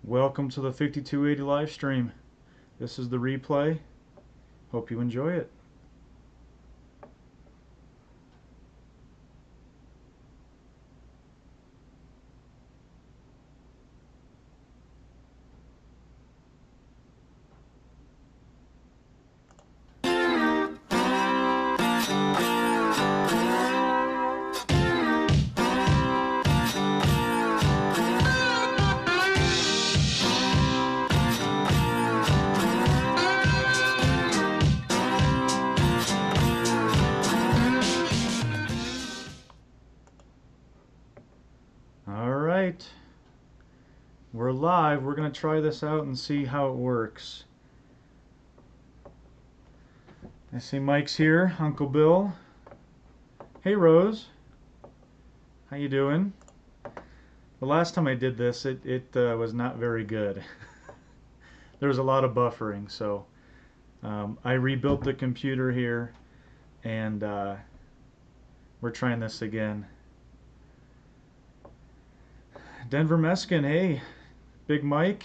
Welcome to the 5280 live stream. This is the replay. Hope you enjoy it. Alright, we're live. We're going to try this out and see how it works. I see Mike's here, Uncle Bill. Hey Rose, how you doing? The last time I did this, it was not very good. There was a lot of buffering, so I rebuilt the computer here, and we're trying this again. Denver Meskin, hey, Big Mike,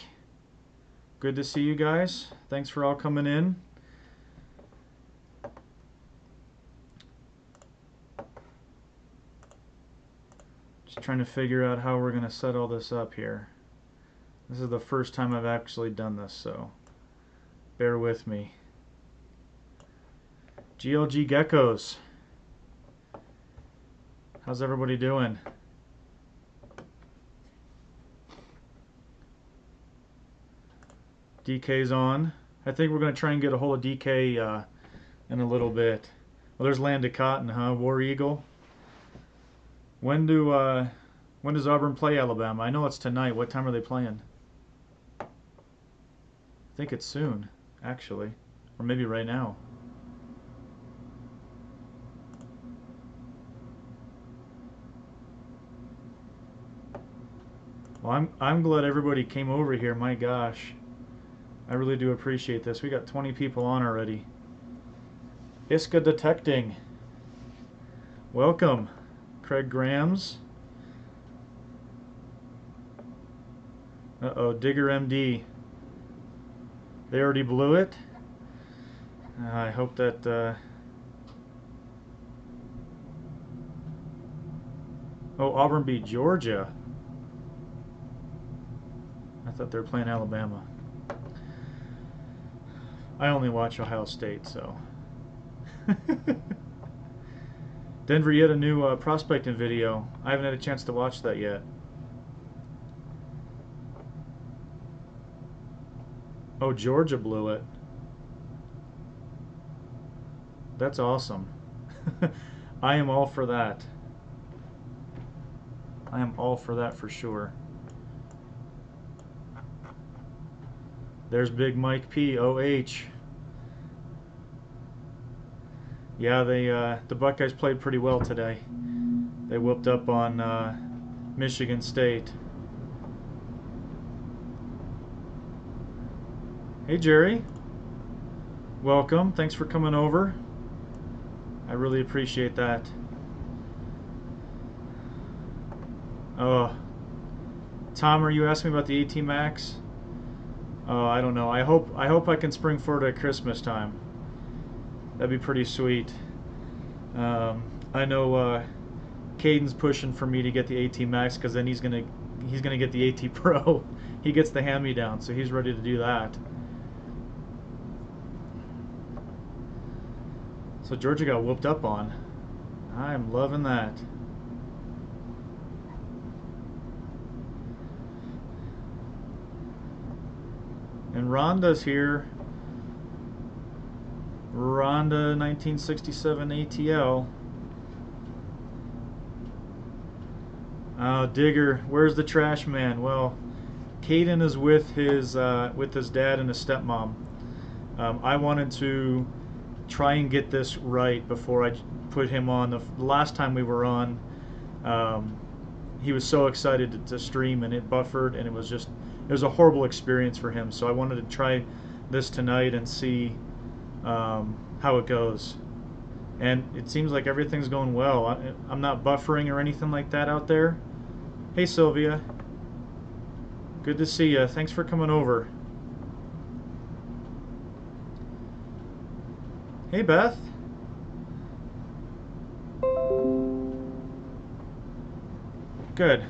good to see you guys. Thanks for all coming in. Just trying to figure out how we're going to set all this up here. This is the first time I've actually done this, so bear with me. GLG Geckos, how's everybody doing? DK's on. I think we're going to try and get a hold of DK in a little bit. Well, there's Land of Cotton, huh? War Eagle. When does Auburn play Alabama? I know it's tonight. What time are they playing? I think it's soon, actually. Or maybe right now. Well, I'm glad everybody came over here. My gosh. I really do appreciate this. We got 20 people on already. Iska Detecting. Welcome. Craig Grams. Uh-oh, Digger MD. They already blew it. I hope that... Oh, Auburn beat Georgia. I thought they were playing Alabama. I only watch Ohio State, so. Denver, you had a new prospecting video. I haven't had a chance to watch that yet. Oh, Georgia blew it. That's awesome. I am all for that. I am all for that for sure. There's Big Mike P. OH. Yeah, the Buckeyes played pretty well today. They whooped up on Michigan State. Hey Jerry, welcome. Thanks for coming over. I really appreciate that. Oh, Tom, are you asking me about the AT Max? Oh, I don't know. I hope I can spring forward at Christmas time. That'd be pretty sweet. I know Caden's pushing for me to get the AT Max because then he's gonna get the AT Pro. He gets the hand-me-down, so he's ready to do that. So Georgia got whooped up on. I'm loving that. And Rhonda's here. Rhonda 1967 ATL. Digger, where's the trash man? Well, Caden is with his dad and his stepmom. I wanted to try and get this right before I put him on. The last time we were on, he was so excited to stream and it buffered, and it was a horrible experience for him. So I wanted to try this tonight and see how it goes. And it seems like everything's going well. I'm not buffering or anything like that out there. Hey Sylvia. Good to see you. Thanks for coming over. Hey, Beth. Good.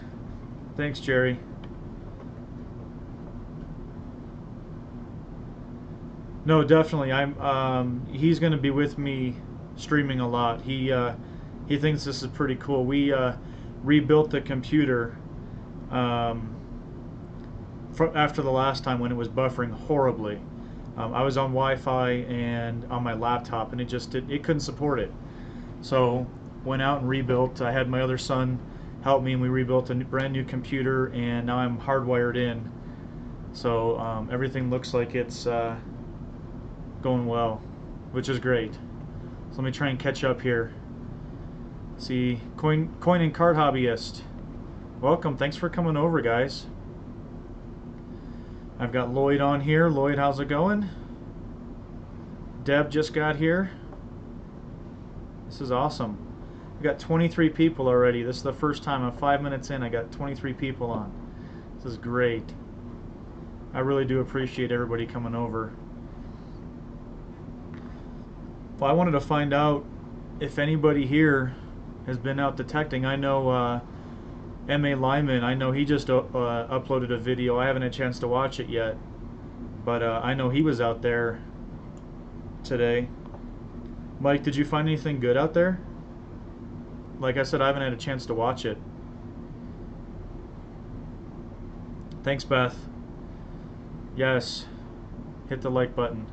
Thanks, Jerry. No, definitely. He's going to be with me streaming a lot. He thinks this is pretty cool. We rebuilt the computer after the last time when it was buffering horribly. I was on Wi-Fi and on my laptop, and it couldn't support it. So went out and rebuilt. I had my other son help me, and we rebuilt a brand new computer, and now I'm hardwired in. So everything looks like it's going well, which is great. So let me try and catch up here. See, coin and card hobbyist. Welcome. Thanks for coming over, guys. I've got Lloyd on here. Lloyd, how's it going? Deb just got here. This is awesome. We got 23 people already. This is the first time. I'm 5 minutes in. I got 23 people on. This is great. I really do appreciate everybody coming over. Well, I wanted to find out if anybody here has been out detecting. I know M.A. Lyman, I know he just uploaded a video. I haven't had a chance to watch it yet, but I know he was out there today. Mike, did you find anything good out there? Like I said, I haven't had a chance to watch it. Thanks, Beth. Yes, hit the like button.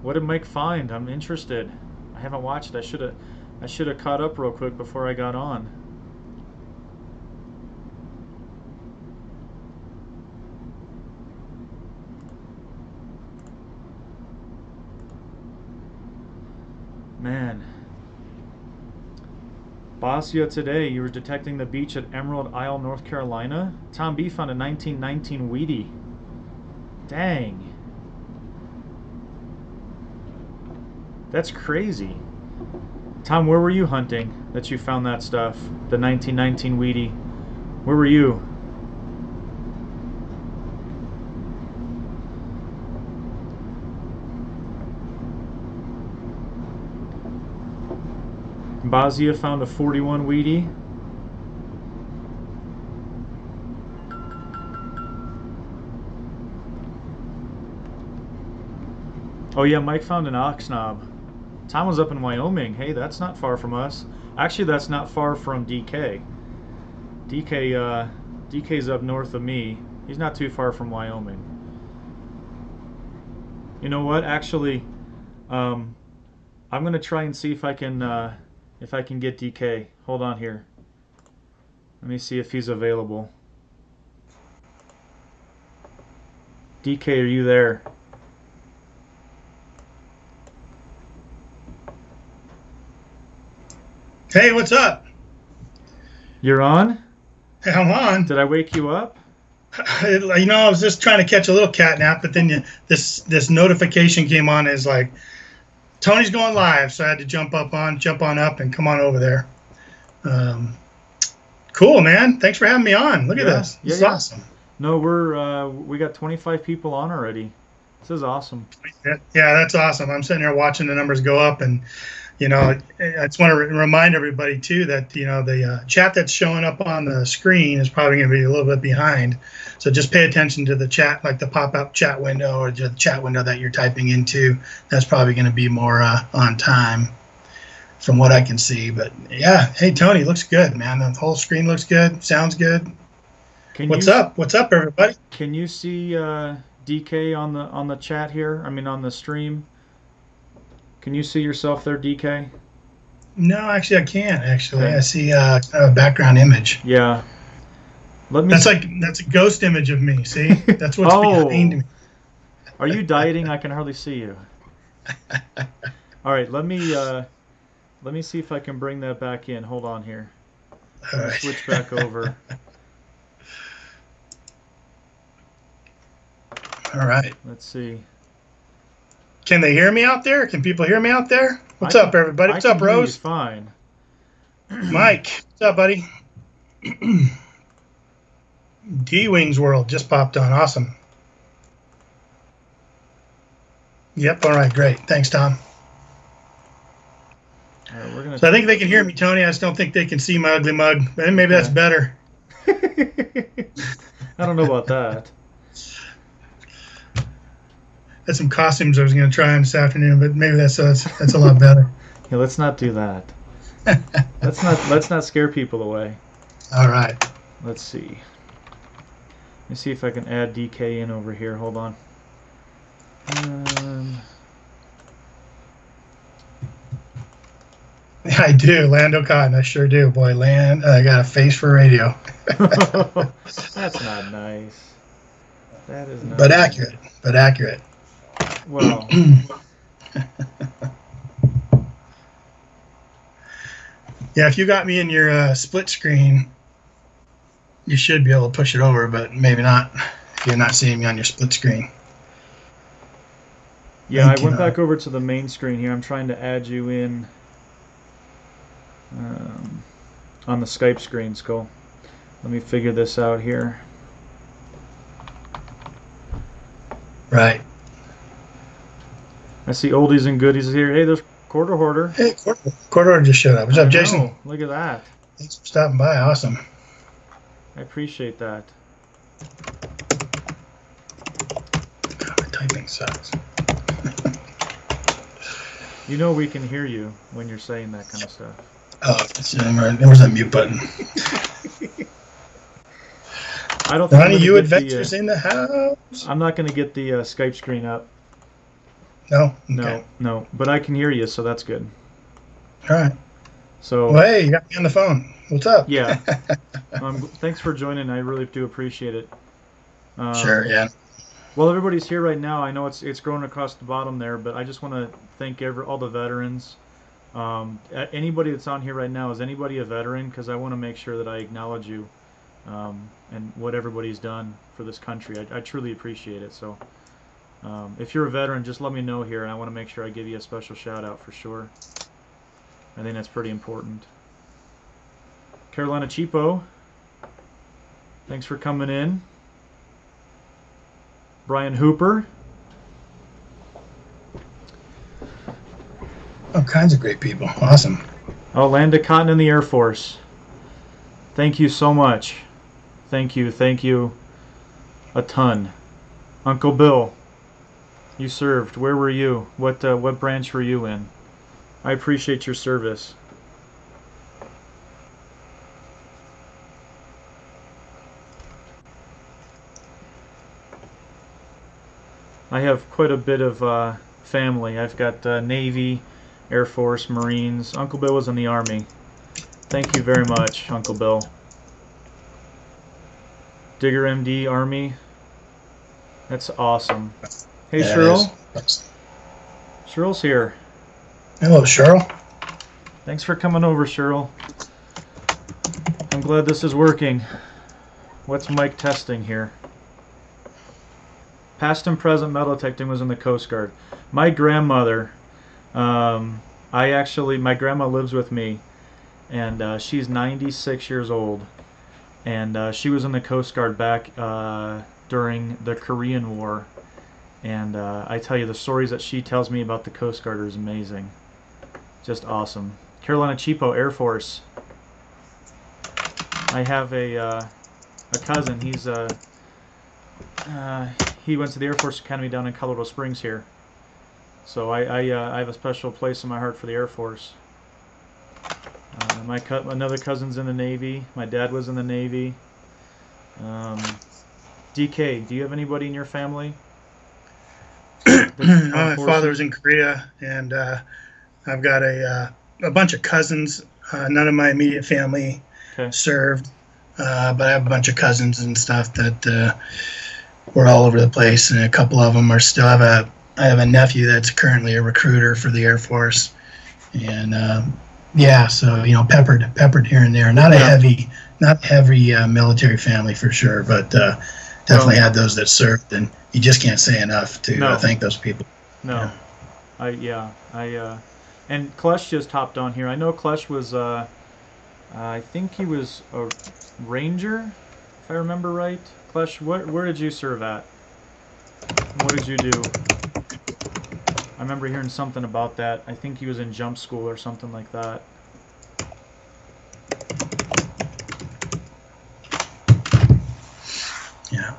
What did Mike find? I'm interested. I haven't watched it. I should have caught up real quick before I got on. Man. Bossia today, you were detecting the beach at Emerald Isle, North Carolina. Tom B found a 1919 Wheatie. Dang. That's crazy. Tom, where were you hunting that you found that stuff? The 1919 Wheatie. Where were you? Bosnia found a 41 Wheatie. Oh yeah, Mike found an ox knob. Tom was up in Wyoming. Hey, that's not far from us. Actually, that's not far from DK. DK's up north of me. He's not too far from Wyoming. You know what? Actually, I'm gonna try and see if I can get DK. Hold on here. Let me see if he's available. DK, are you there? Hey, what's up? You're on? Hey, I'm on. Did I wake you up? You know, I was just trying to catch a little cat nap, but then this notification came on. Is like, Tony's going live, so I had to jump on up and come on over there. Cool, man. Thanks for having me on. Look at this. This is awesome. No, we got 25 people on already. This is awesome. Yeah, that's awesome. I'm sitting here watching the numbers go up, and you know, I just want to remind everybody too that the chat that's showing up on the screen is probably going to be a little bit behind. So just pay attention to the chat, like the pop-up chat window or the chat window that you're typing into. That's probably going to be more on time, from what I can see. But yeah, hey Tony, looks good, man. The whole screen looks good. Sounds good. What's up? What's up, everybody? Can you see DK on the chat here? I mean, on the stream. Can you see yourself there, DK? No, actually, I can't. Actually, okay. I see kind of a background image. Yeah. That's a ghost image of me. See, that's what's behind me. Are you dieting? I can hardly see you. All right, let me see if I can bring that back in. Hold on here. All right. Switch back over. All right. Let's see. Can they hear me out there? Can people hear me out there? What's up, everybody? What's up, Rose? Fine. Mike, what's up, buddy? D-Wings World just popped on. Awesome. Yep. All right. Great. Thanks, Tom. All right, we're gonna. So I think they can hear me, Tony. I just don't think they can see my ugly mug. But maybe that's better. I don't know about that. That's some costumes I was going to try on this afternoon, but maybe that's a lot better. Yeah, let's not do that. Let's not scare people away. All right. Let's see. Let me see if I can add DK in over here. Hold on. I do, Lando Cotton. I sure do, boy. I got a face for radio. That's not nice. That is not. But accurate. But accurate. Well. Yeah, if you got me in your split screen, you should be able to push it over, but maybe not if you're not seeing me on your split screen. Yeah, I went back over to the main screen here. I'm trying to add you in on the Skype screen, Skull. Let me figure this out here. Right. I see oldies and goodies here. Hey, there's Quarter Hoarder. Hey, Quarter Hoarder just showed up. What's up, Jason? Look at that. Thanks for stopping by. Awesome. I appreciate that. God, my typing sucks. You know we can hear you when you're saying that kind of stuff. Oh, there was that mute button. I don't think Ronnie, you adventures in the house. I'm not going to get the Skype screen up. No? Okay. No. But I can hear you, so that's good. All right. So. Well, hey, you got me on the phone. What's up? Yeah. Thanks for joining. I really do appreciate it. Sure, yeah. Well, everybody's here right now. I know it's growing across the bottom there, but I just want to thank all the veterans. Anybody that's on here right now, is anybody a veteran? Because I want to make sure that I acknowledge you and what everybody's done for this country. I truly appreciate it. So if you're a veteran, just let me know here, and I want to make sure I give you a special shout out for sure. I think that's pretty important. Carolina Cheapo, thanks for coming in. Brian Hooper. All kinds of great people. Awesome. Oh, Landa Cotton in the Air Force. Thank you so much. Thank you a ton. Uncle Bill, you served. Where were you? What branch were you in? I appreciate your service. I have quite a bit of family. I've got Navy, Air Force, Marines. Uncle Bill was in the Army. Thank you very much, Uncle Bill. Digger MD, Army. That's awesome. Hey, yeah, Cheryl. Cheryl's here. Hello, Cheryl. Thanks for coming over, Cheryl. I'm glad this is working. What's Mike testing here? Past and present metal detecting was in the Coast Guard. My grandmother, my grandma lives with me, and she's 96 years old, and she was in the Coast Guard back during the Korean War, and I tell you, the stories that she tells me about the Coast Guard is amazing. Just awesome. Carolina Cheapo, Air Force. I have a cousin. He went to the Air Force Academy down in Colorado Springs here. So I have a special place in my heart for the Air Force. Another cousin's in the Navy. My dad was in the Navy. DK, do you have anybody in your family? My father was in Korea, and I've got a bunch of cousins. None of my immediate family served, but I have a bunch of cousins and stuff that were all over the place, and a couple of them are still. I have a nephew that's currently a recruiter for the Air Force, and yeah, so peppered here and there. Not a heavy military family for sure, but definitely had those that served, and you just can't say enough to thank those people. No, yeah. And Klesh just hopped on here. I know Klesh was I think he was a ranger, if I remember right. Klesh, where did you serve at? What did you do? I remember hearing something about that. I think he was in jump school or something like that. Yeah.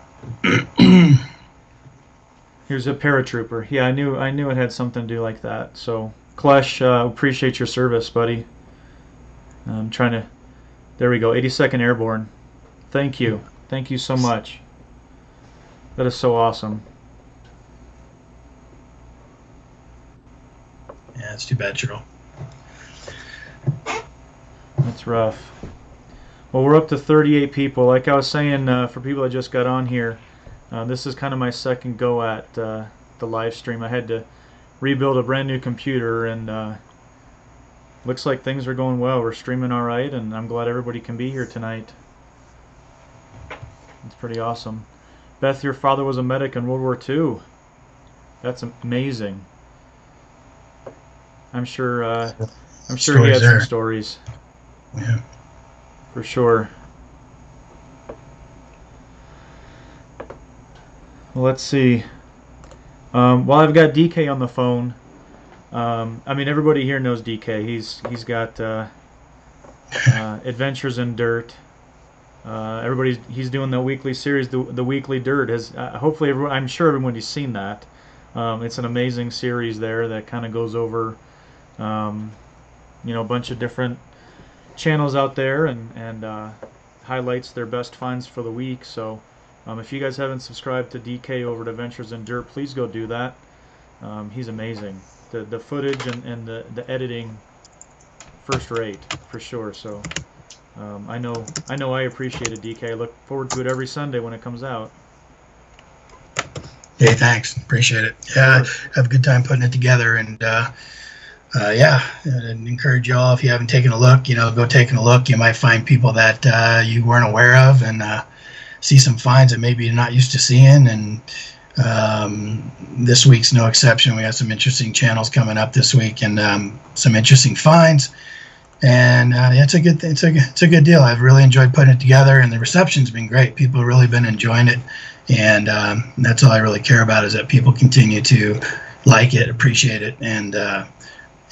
He was a paratrooper. Yeah, I knew it had something to do like that. So, Klesh, appreciate your service, buddy. I'm trying to. There we go. 82nd Airborne. Thank you. Thank you so much. That is so awesome. Yeah, it's too bad, Cheryl. That's rough. Well, we're up to 38 people. Like I was saying, for people that just got on here, this is kind of my second go at the live stream. I had to rebuild a brand new computer, and looks like things are going well. We're streaming all right, and I'm glad everybody can be here tonight. It's pretty awesome. Beth, your father was a medic in World War II. That's amazing. I'm sure he had some stories. Yeah. For sure. Well, let's see. While I've got DK on the phone, I mean, everybody here knows DK. He's got Adventures in Dirt. He's doing the weekly series, the Weekly Dirt. Hopefully, I'm sure everybody's seen that. It's an amazing series there that kind of goes over, a bunch of different channels out there and highlights their best finds for the week. So if you guys haven't subscribed to DK over at Adventures in Dirt, please go do that. He's amazing. The footage and the editing, first rate for sure. So I know I appreciate it, DK. I look forward to it every Sunday when it comes out. Hey, thanks. Appreciate it. Yeah, have a good time putting it together, and yeah, I'd encourage you all, if you haven't taken a look, go taking a look. You might find people that you weren't aware of, and see some finds that maybe you're not used to seeing. And this week's no exception. We have some interesting channels coming up this week, and some interesting finds. And it's a good deal. I've really enjoyed putting it together, and the reception's been great. People have really been enjoying it, and that's all I really care about, is that people continue to like it, appreciate it, and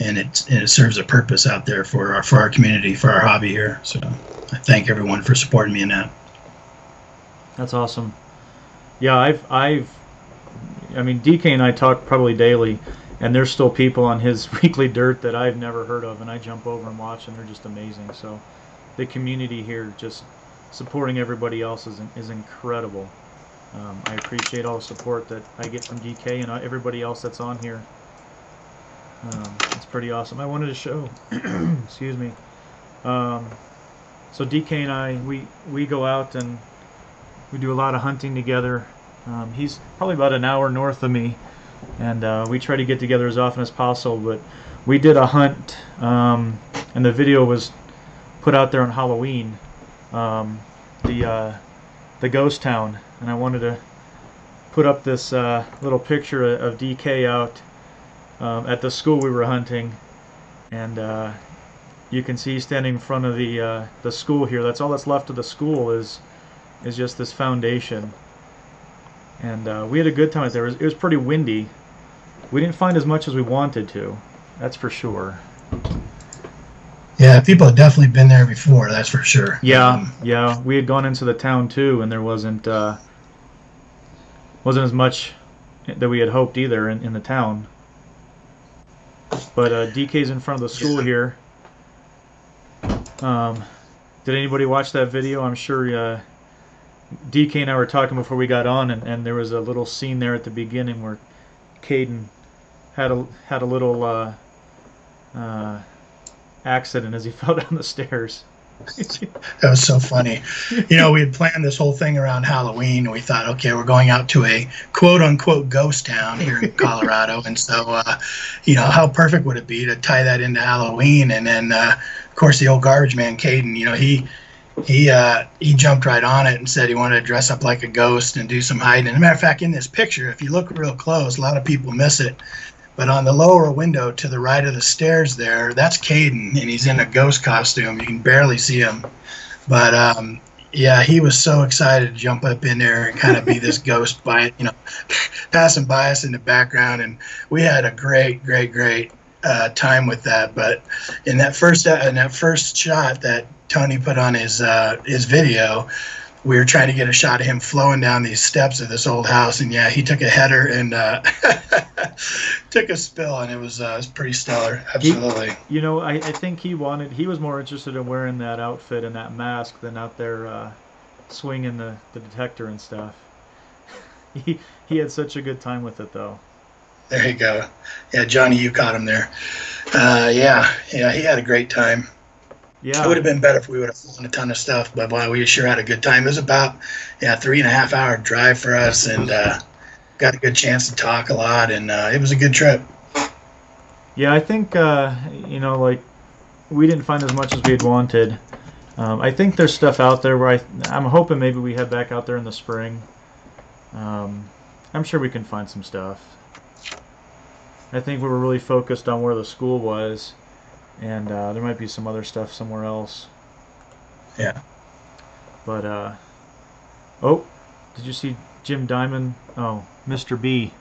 it serves a purpose out there for our community, for our hobby here. So I thank everyone for supporting me in that. That's awesome. Yeah, I mean, DK and I talk probably daily, and there's still people on his Weekly Dirt that I've never heard of, and I jump over and watch, and they're just amazing. So the community here, just supporting everybody else, is incredible. I appreciate all the support that I get from DK and everybody else that's on here. It's pretty awesome. I wanted to show, excuse me. So DK and I, we go out and we do a lot of hunting together. He's probably about an hour north of me, and we try to get together as often as possible. But we did a hunt, and the video was put out there on Halloween, the ghost town, and I wanted to put up this little picture of DK out at the school we were hunting, and you can see standing in front of the school here. That's all that's left of the school is just this foundation. And we had a good time out there. It was pretty windy. We didn't find as much as we wanted to, that's for sure. Yeah, people have definitely been there before, that's for sure. Yeah, yeah. We had gone into the town too, and there wasn't as much that we had hoped either in the town. But DK's in front of the school here. Did anybody watch that video? I'm sure DK and I were talking before we got on, and there was a little scene there at the beginning where Caden had a little accident as he fell down the stairs. That was so funny. We had planned this whole thing around Halloween, and we thought, okay, we're going out to a quote-unquote ghost town here in Colorado, and so, how perfect would it be to tie that into Halloween? And then, of course, the old garbage man, Caden, he jumped right on it and said he wanted to dress up like a ghost and do some hiding. As a matter of fact, in this picture, if you look real close, a lot of people miss it, But on the lower window to the right of the stairs there, that's Caden, and he's in a ghost costume. You can barely see him. But yeah, he was so excited to jump up in there and kind of be this ghost by, passing by us in the background. And we had a great time with that. But in that first shot that Tony put on his video, we were trying to get a shot of him flowing down these steps of this old house, and yeah, he took a header and took a spill, and it was pretty stellar. Absolutely. I think he was more interested in wearing that outfit and that mask than out there swinging the detector and stuff. He had such a good time with it, though. There you go. Yeah, Johnny, you caught him there. Yeah, he had a great time. Yeah. It would have been better if we would have flown a ton of stuff, but boy, we sure had a good time. It was about 3.5 hour drive for us, and got a good chance to talk a lot, and it was a good trip. Yeah, I think we didn't find as much as we had wanted. I think there's stuff out there where I'm hoping maybe we head back out there in the spring. I'm sure we can find some stuff. I think we were really focused on where the school was. And there might be some other stuff somewhere else. Yeah. But, oh, did you see Jim Diamond? Oh, Mr. B.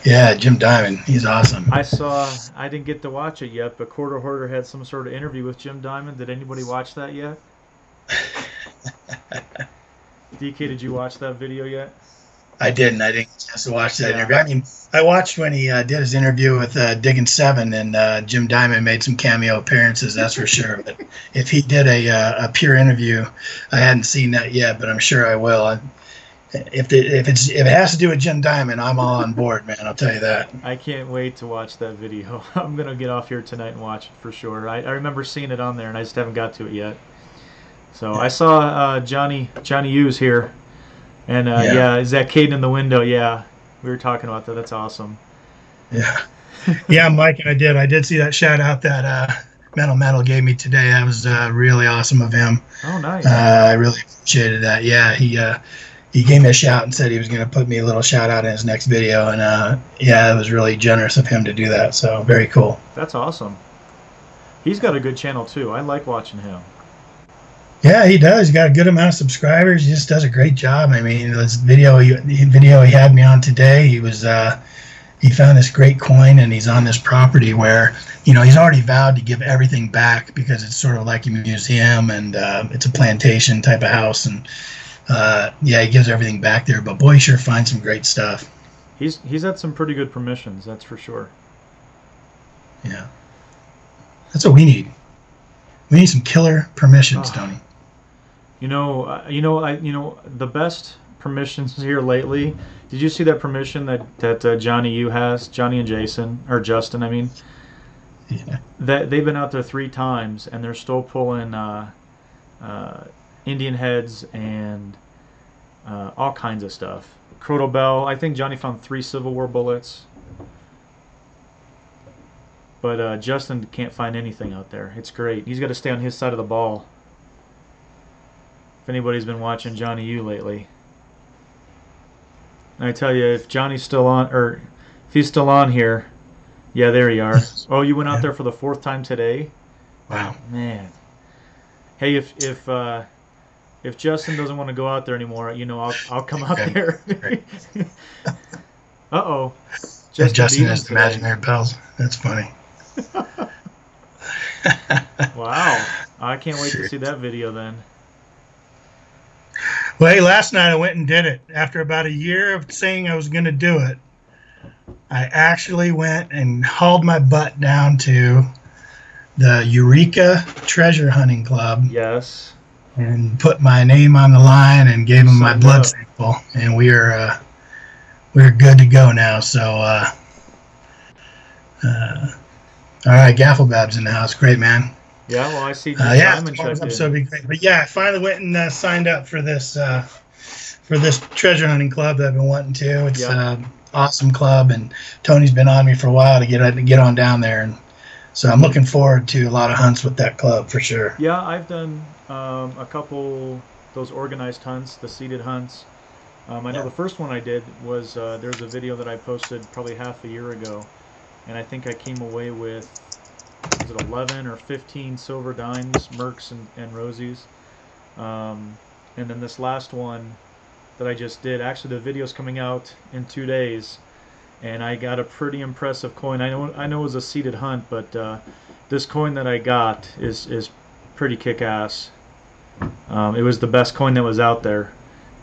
Yeah, Jim Diamond. He's awesome. I didn't get to watch it yet, but Quarter Hoarder had some sort of interview with Jim Diamond. Did anybody watch that yet? DK, did you watch that video yet? I didn't. I didn't get a chance to watch that interview. I mean, I watched when he did his interview with Diggin' Seven, and Jim Diamond made some cameo appearances, that's for sure. But if he did a pure interview, I hadn't seen that yet, but I'm sure I will. If it has to do with Jim Diamond, I'm all on board, man. I'll tell you that. I can't wait to watch that video. I'm gonna get off here tonight and watch it for sure. I remember seeing it on there, and I just haven't got to it yet. So I saw Johnny U's here. And yeah, is that Caden in the window? Yeah, we were talking about that. That's awesome. Yeah, yeah, Mike, and I did see that shout out that Metal gave me today. That was really awesome of him. Oh, nice. I really appreciated that. Yeah, he gave me a shout and said he was going to put me a little shout out in his next video, and yeah, it was really generous of him to do that. So very cool. That's awesome. He's got a good channel too. I like watching him. Yeah, he does. He's got a good amount of subscribers. He just does a great job. I mean, this video he had me on today, he found this great coin, and he's on this property where, he's already vowed to give everything back because it's sort of like a museum, and it's a plantation type of house, and yeah, he gives everything back there. But boy, he sure finds some great stuff. He's had some pretty good permissions, that's for sure. Yeah, that's what we need. We need some killer permissions, Tony. The best permissions here lately. Did you see that permission that Johnny U has? Johnny and Jason, or Justin, I mean. Yeah. That they've been out there 3 times, and they're still pulling Indian heads and all kinds of stuff. Crotal Bell. I think Johnny found 3 Civil War bullets. But Justin can't find anything out there. It's great. He's got to stay on his side of the ball. If anybody's been watching Johnny U lately. And I tell you, if Johnny's still on, or if he's still on here, yeah, there you are. Oh, you went out there for the 4th time today? Wow. Man. Hey, if Justin doesn't want to go out there anymore, I'll come out there. Uh-oh. Justin has the imaginary pals. That's funny. Wow. I can't wait to see that video then. Well, hey, last night I went and did it. After about a year of saying I was going to do it, I actually went and hauled my butt down to the Eureka Treasure Hunting Club. Yes. And put my name on the line and gave them my blood sample. And we're good to go now. So, all right, Gaffelbab's in the house. Great, man. Yeah, well, I see. Yeah, so be great. But yeah, I finally went and signed up for this treasure hunting club that I've been wanting to. It's an awesome club, and Tony's been on me for a while to get on down there, and so I'm looking forward to a lot of hunts with that club for sure. Yeah, I've done a couple those organized hunts, the seated hunts. I know Yeah. the first one I did was there's a video that I posted probably half a year ago, and I think I came away with, was it 11 or 15 silver dimes, Mercs and Rosies. Um, and then this last one that I just did, actually the video's coming out in 2 days, and I got a pretty impressive coin. I know it was a seeded hunt, but this coin that I got is pretty kick-ass. It was the best coin that was out there,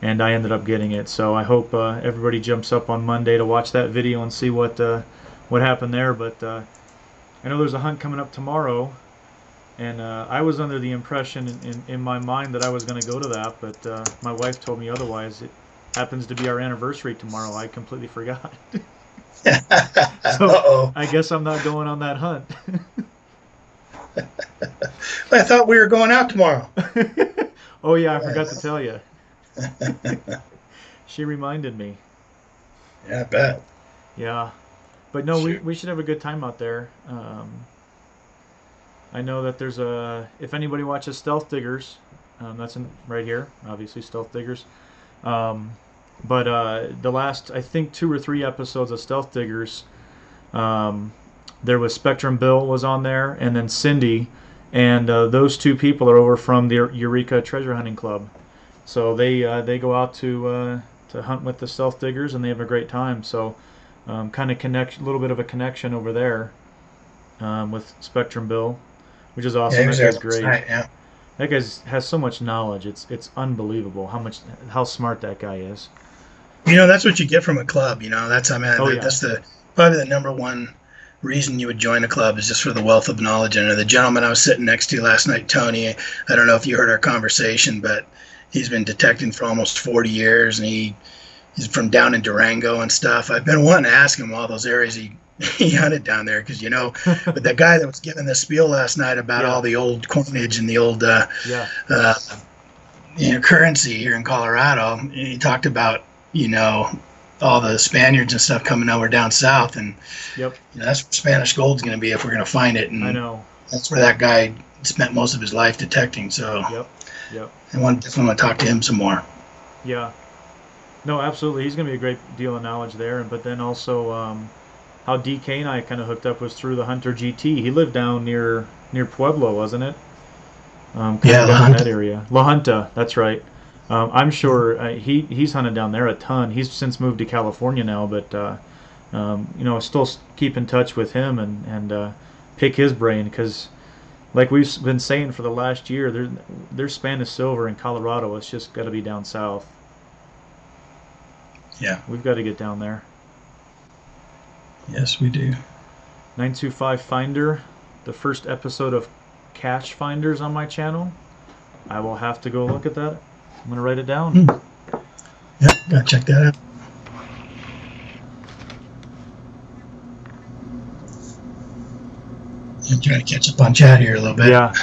and I ended up getting it. So I hope everybody jumps up on Monday to watch that video and see what happened there. But I know there's a hunt coming up tomorrow, and I was under the impression in my mind that I was going to go to that, but my wife told me otherwise. It happens to be our anniversary tomorrow. I completely forgot. So Uh-oh. I guess I'm not going on that hunt. I thought we were going out tomorrow. Oh yeah, I forgot to tell you. She reminded me. Yeah, I bet. Yeah, but no, Shoot. we should have a good time out there. I know that there's a, if anybody watches Stealth Diggers, that's right here, obviously Stealth Diggers. But the last, I think, 2 or 3 episodes of Stealth Diggers, there was Spectrum Bill was on there, and then Cindy, and those 2 people are over from the Eureka Treasure Hunting Club. So they go out to hunt with the Stealth Diggers, and they have a great time. So kind of a little bit of a connection over there with Spectrum Bill, which is awesome. Yeah, he was That there guy's last great. night, yeah. That guy has so much knowledge. It's unbelievable how smart that guy is. You know, that's what you get from a club. You know, that's, I mean, Oh yeah. that's probably the number one reason you would join a club is just for the wealth of knowledge. And the gentleman I was sitting next to last night, Tony, I don't know if you heard our conversation, but he's been detecting for almost 40 years, and he's from down in Durango and stuff. I've been wanting to ask him all those areas he hunted down there, because, you know, but that guy that was giving the spiel last night about Yeah. all the old coinage and the old Yeah. you know, currency here in Colorado, he talked about, you know, all the Spaniards and stuff coming over down south, and Yep. you know, that's where Spanish gold's going to be if we're going to find it. And I know. that's where that guy spent most of his life detecting. So Yep. Yep. I want to talk to him some more. Yeah. No, absolutely. He's going to be a great deal of knowledge there. But then also, how DK and I kind of hooked up was through the Hunter GT. He lived down near Pueblo, wasn't it? Kind Yeah, of La down in that Junta. area. La Junta, that's right. I'm sure he's hunted down there a ton. He's since moved to California now, but you know, still keep in touch with him and pick his brain, because, like we've been saying for the last year, there's Spanish silver in Colorado. It's just got to be down south. Yeah. We've got to get down there. Yes, we do. 925 Finder, the first episode of Cache Finders on my channel. I will have to go look at that. I'm going to write it down. Yep, gotta check that out. I'm trying to catch up on chat here a little bit. Yeah.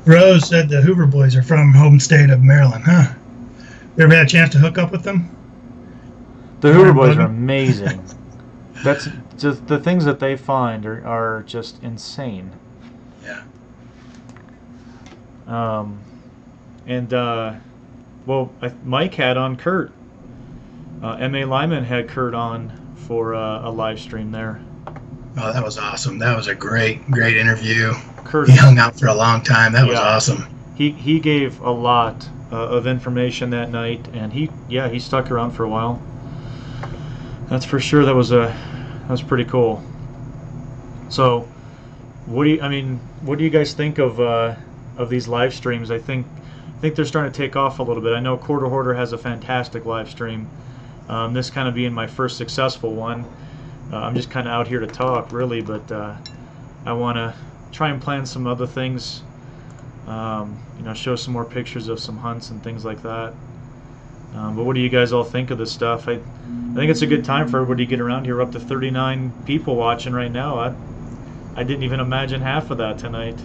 Rose said the Hoover boys are from home state of Maryland, huh? You ever had a chance to hook up with them? The Hoover Boys are amazing. That's just the things that they find are just insane. Yeah. Well, Mike had on Kurt. M.A. Lyman had Kurt on for a live stream there. Oh, that was awesome. That was a great interview. Kurt, He hung out for a long time. That was Yeah. awesome. he gave a lot of information that night, and he stuck around for a while. That's for sure. That was pretty cool. So, what do you guys think of these live streams? I think they're starting to take off a little bit. I know Quarter Hoarder has a fantastic live stream. This kind of being my first successful one. I'm just kind of out here to talk, really, but I want to try and plan some other things. You know, show some more pictures of some hunts and things like that. But what do you guys all think of this stuff? I think it's a good time for everybody to get around here. We're up to 39 people watching right now. I didn't even imagine half of that tonight.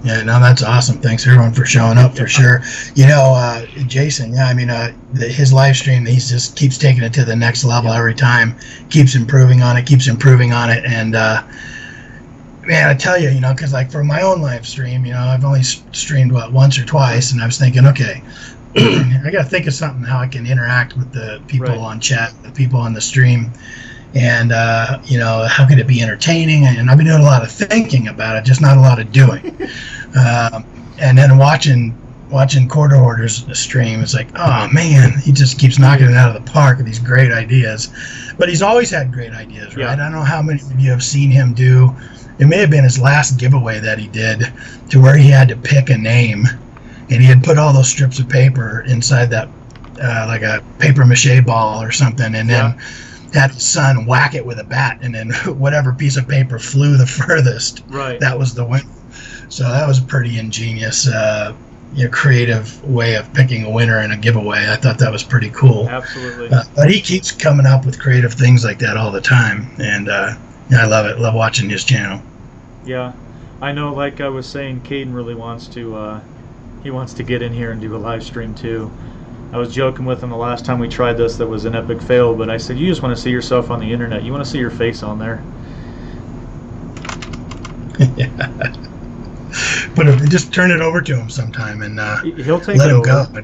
Yeah, no, that's awesome. Thanks everyone for showing up, for sure. You know, Jason, yeah, I mean, his live stream, he just keeps taking it to the next level every time. Keeps improving on it, and man, I tell you, you know, because like for my own live stream, you know, I've only streamed once or twice, and I was thinking, okay, I got to think of something how I can interact with the people on chat, the people on the stream, and you know, how can it be entertaining? And I've been doing a lot of thinking about it, just not a lot of doing. And then watching Quarter Order's stream, it's like, oh man, he just keeps knocking it out of the park with these great ideas. But he's always had great ideas, right? I don't know how many of you have seen him do. It may have been his last giveaway that he did, to where he had to pick a name, and he had put all those strips of paper inside that, like a paper mache ball or something, and then had his son whack it with a bat, and then whatever piece of paper flew the furthest, that was the winner. So that was a pretty ingenious, you know, creative way of picking a winner in a giveaway. I thought that was pretty cool. Absolutely. But he keeps coming up with creative things like that all the time, and yeah, I love it. Love watching his channel. Yeah, I know. Like I was saying, Caden really wants to. He wants to get in here and do a live stream too. I was joking with him the last time we tried this. That was an epic fail. But I said, you just want to see yourself on the internet. You want to see your face on there. Yeah. But just turn it over to him sometime, and he'll take let it him over.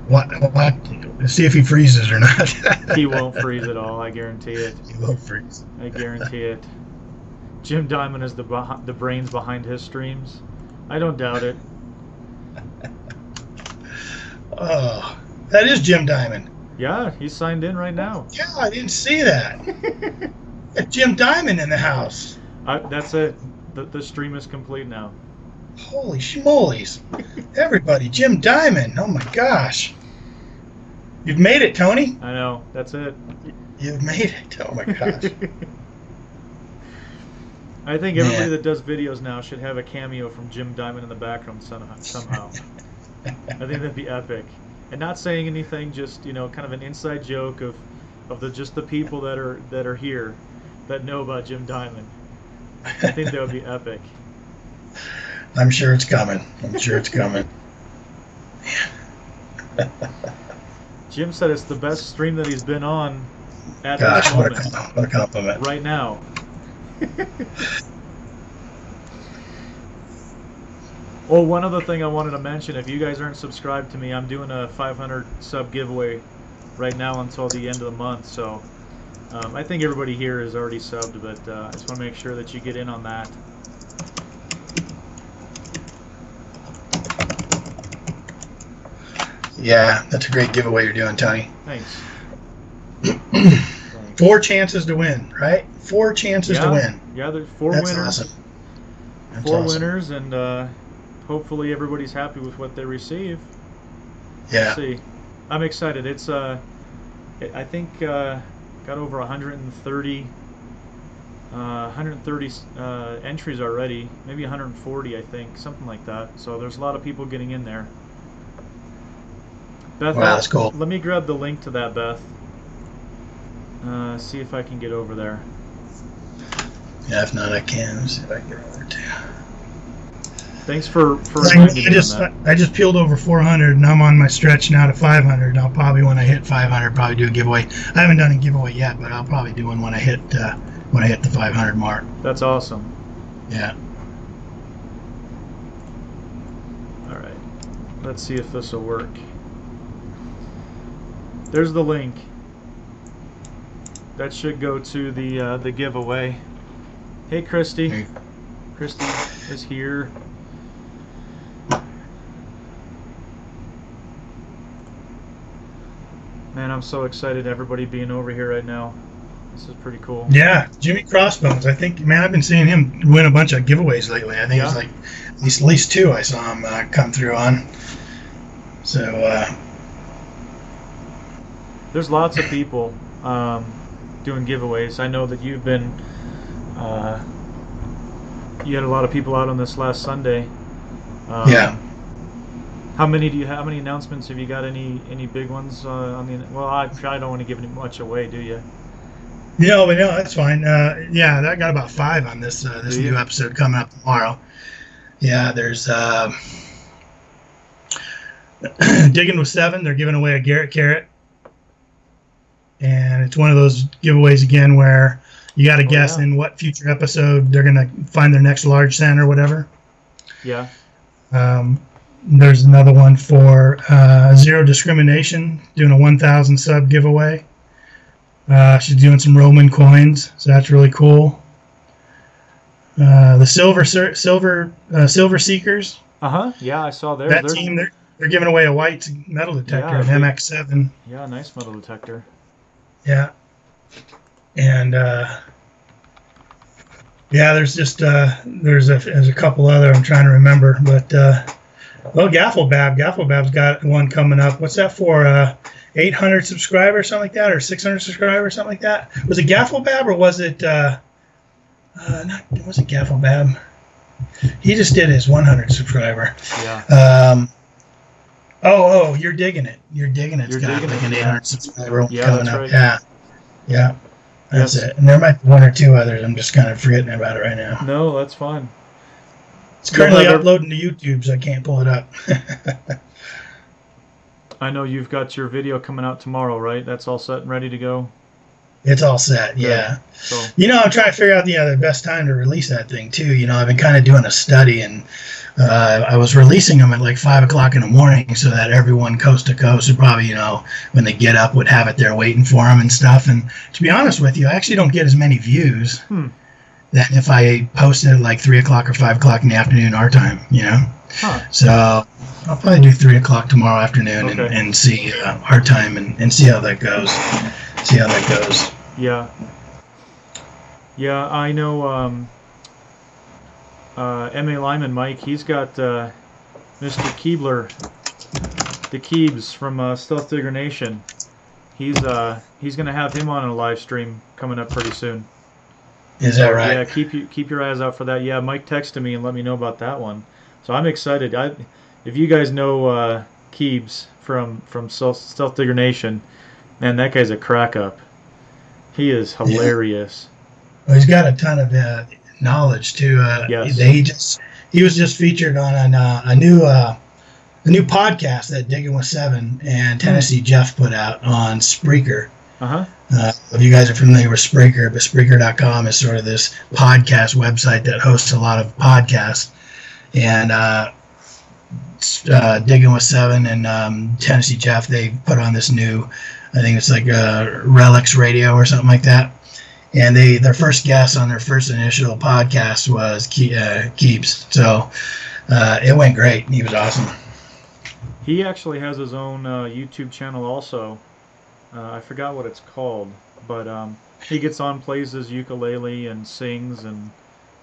go. See if he freezes or not. He won't freeze at all. I guarantee it. He won't freeze. I guarantee it. Jim Diamond is the brains behind his streams. I don't doubt it. Oh, that is Jim Diamond. Yeah, he's signed in right now. Yeah, I didn't see that. Jim Diamond in the house. That's it. The stream is complete now. Holy schmolies. Everybody, Jim Diamond. Oh my gosh. You've made it, Tony. I know. That's it. You've made it. Oh my gosh. I think everybody that does videos now should have a cameo from Jim Diamond in the background somehow. I think that'd be epic. And not saying anything, just, you know, kind of an inside joke of just the people that are here that know about Jim Diamond. I think that would be epic. I'm sure it's coming. I'm sure it's coming. Jim said it's the best stream that he's been on at Gosh, this moment. what a compliment. Right now. Oh, one other thing I wanted to mention, if you guys aren't subscribed to me, I'm doing a 500 sub giveaway right now until the end of the month. So I think everybody here is already subbed, but I just want to make sure that you get in on that. Yeah, that's a great giveaway you're doing, Tony. Thanks. 4 chances to win, right? 4 chances to win. Yeah, there's 4 That's winners. Awesome. That's 4 awesome. winners, and hopefully everybody's happy with what they receive. Yeah. Let's see. I'm excited. It's I think got over 130 entries already, maybe 140, I think, something like that. So there's a lot of people getting in there. Beth, wow, that's cool. Let me grab the link to that, Beth. See if I can get over there. Yeah, if not, I can. Let's see if I can get over too. Thanks for reminding me on that. I just peeled over 400, and I'm on my stretch now to 500. I'll probably, when I hit 500, probably do a giveaway. I haven't done a giveaway yet, but I'll probably do one when I hit the 500 mark. That's awesome. Yeah. All right. Let's see if this will work. There's the link. That should go to the giveaway. Hey, Christy. Hey. Christy is here. Man, I'm so excited everybody being over here right now. This is pretty cool. Yeah, Jimmy Crossbones. I think, man, I've been seeing him win a bunch of giveaways lately. I think it's like at least 2 I saw him come through on. So, there's lots of people doing giveaways. I know that you've been, you had a lot of people out on this last Sunday. yeah. How many do you have? How many announcements have you got? Any big ones on the? Well, I probably don't want to give much away, do you? No, but no, that's fine. Yeah, I got about 5 on this this new episode coming up tomorrow. Yeah, there's Digging with 7. They're giving away a Garrett Carrot, and it's one of those giveaways again where You got to Oh guess yeah. in what future episode they're going to find their next large sand or whatever. Yeah. There's another one for Zero Discrimination, doing a 1,000 sub giveaway. She's doing some Roman coins, so that's really cool. The Silver Seekers. Yeah, I saw there. That team, they're giving away a white metal detector, Yeah, an MX7. Yeah, nice metal detector. Yeah, and yeah, there's just there's a couple other I'm trying to remember, but well, Gaffelbab's got one coming up. What's that for? 800 subscribers, something like that, or 600 subscribers, something like that. Was it Gaffelbab or was it? It wasn't Gaffelbab. He just did his 100 subscriber. Yeah. Oh, you're digging it. You're digging it. It's You're got digging like it, an yeah. 800 subscriber Yeah, coming that's up. right. Yeah. That's Yes. it. And there might be one or two others. I'm just kind of forgetting about it right now. No, that's fine. It's currently You'll have uploading to YouTube, so I can't pull it up. I know you've got your video coming out tomorrow, right? That's all set and ready to go. It's all set, yeah. So I'm trying to figure out the best time to release that thing too. I've been kind of doing a study, and I was releasing them at like 5 o'clock in the morning, so that everyone coast to coast would probably, when they get up, would have it there waiting for them and stuff. And to be honest with you, I actually don't get as many views than if I posted at like 3 o'clock or 5 o'clock in the afternoon our time. So I'll probably do 3 o'clock tomorrow afternoon and see our time and see how that goes. yeah. Yeah, I know M.A. Lyman Mike, he's got Mr. Keebler, the Keebs from Stealth Digger Nation. He's going to have him on a live stream coming up pretty soon. Is that right? Yeah, keep your eyes out for that. Yeah, Mike texted me and let me know about that one. So I'm excited. If you guys know Keebs from Stealth Digger Nation, man, that guy's a crack up. He is hilarious. Well, he's got a ton of knowledge too. Yes. He was just featured on a new podcast that Digging with Seven and Tennessee Jeff put out on Spreaker. If you guys are familiar with Spreaker, but Spreaker.com is sort of this podcast website that hosts a lot of podcasts. And Digging with Seven and Tennessee Jeff, they put on this new, I think it's like Relics Radio or something like that. And their first guest on their first initial podcast was Keeps. So it went great. He was awesome. He actually has his own YouTube channel also. I forgot what it's called, but he gets on, plays his ukulele and sings, and